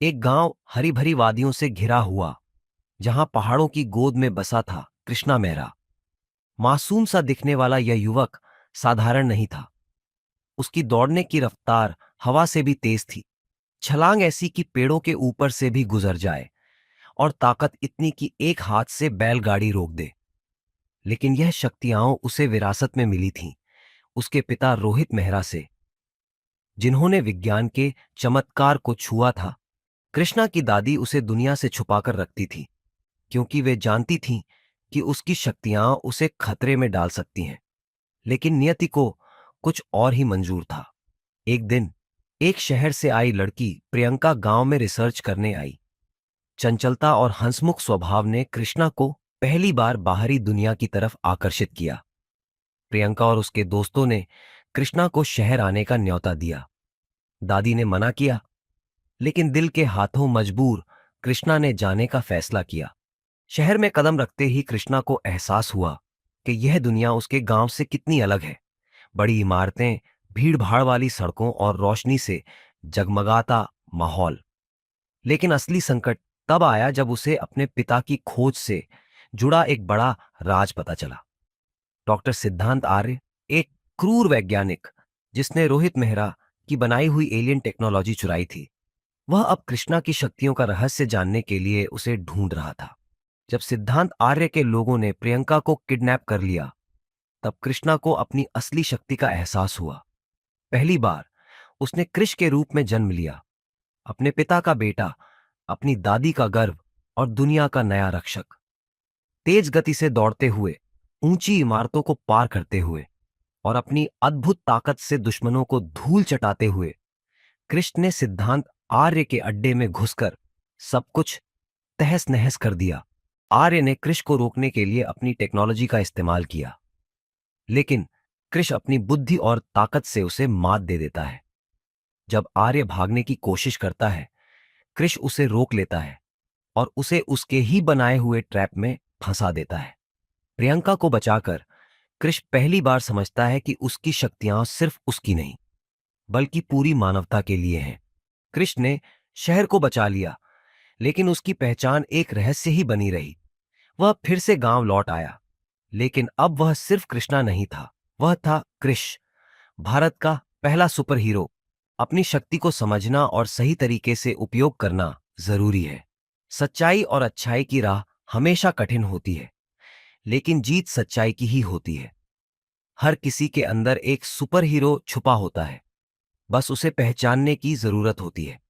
एक गांव हरी भरी वादियों से घिरा हुआ, जहां पहाड़ों की गोद में बसा था कृष्णा मेहरा। मासूम सा दिखने वाला यह युवक साधारण नहीं था। उसकी दौड़ने की रफ्तार हवा से भी तेज थी, छलांग ऐसी कि पेड़ों के ऊपर से भी गुजर जाए, और ताकत इतनी कि एक हाथ से बैलगाड़ी रोक दे। लेकिन यह शक्तियां उसे विरासत में मिली थीं, उसके पिता रोहित मेहरा से, जिन्होंने विज्ञान के चमत्कार को छुआ था। कृष्णा की दादी उसे दुनिया से छुपाकर रखती थी, क्योंकि वे जानती थीं कि उसकी शक्तियां उसे खतरे में डाल सकती हैं। लेकिन नियति को कुछ और ही मंजूर था। एक दिन एक शहर से आई लड़की प्रियंका गांव में रिसर्च करने आई। चंचलता और हंसमुख स्वभाव ने कृष्णा को पहली बार बाहरी दुनिया की तरफ आकर्षित किया। प्रियंका और उसके दोस्तों ने कृष्णा को शहर आने का न्योता दिया। दादी ने मना किया, लेकिन दिल के हाथों मजबूर कृष्णा ने जाने का फैसला किया। शहर में कदम रखते ही कृष्णा को एहसास हुआ कि यह दुनिया उसके गांव से कितनी अलग है। बड़ी इमारतें, भीड़ भाड़ वाली सड़कों और रोशनी से जगमगाता माहौल। लेकिन असली संकट तब आया जब उसे अपने पिता की खोज से जुड़ा एक बड़ा राज पता चला। डॉक्टर सिद्धांत आर्य, एक क्रूर वैज्ञानिक जिसने रोहित मेहरा की बनाई हुई एलियन टेक्नोलॉजी चुराई थी, वह अब कृष्णा की शक्तियों का रहस्य जानने के लिए उसे ढूंढ रहा था। जब सिद्धांत आर्य के लोगों ने प्रियंका को किडनैप कर लिया, तब कृष्णा को अपनी असली शक्ति का एहसास हुआ। पहली बार उसने कृष के रूप में जन्म लिया, अपने पिता का बेटा, अपनी दादी का गर्व और दुनिया का नया रक्षक। तेज गति से दौड़ते हुए, ऊंची इमारतों को पार करते हुए और अपनी अद्भुत ताकत से दुश्मनों को धूल चटाते हुए, कृष्ण ने सिद्धांत आर्य के अड्डे में घुसकर सब कुछ तहस नहस कर दिया। आर्य ने कृष को रोकने के लिए अपनी टेक्नोलॉजी का इस्तेमाल किया, लेकिन कृष अपनी बुद्धि और ताकत से उसे मात दे देता है। जब आर्य भागने की कोशिश करता है, कृष उसे रोक लेता है और उसे उसके ही बनाए हुए ट्रैप में फंसा देता है। प्रियंका को बचाकर कृष पहली बार समझता है कि उसकी शक्तियां सिर्फ उसकी नहीं, बल्कि पूरी मानवता के लिए हैं। कृष ने शहर को बचा लिया, लेकिन उसकी पहचान एक रहस्य ही बनी रही। वह फिर से गांव लौट आया, लेकिन अब वह सिर्फ कृष्णा नहीं था, वह था कृष, भारत का पहला सुपर हीरो। अपनी शक्ति को समझना और सही तरीके से उपयोग करना जरूरी है। सच्चाई और अच्छाई की राह हमेशा कठिन होती है, लेकिन जीत सच्चाई की ही होती है। हर किसी के अंदर एक सुपर हीरो छुपा होता है, बस उसे पहचानने की जरूरत होती है।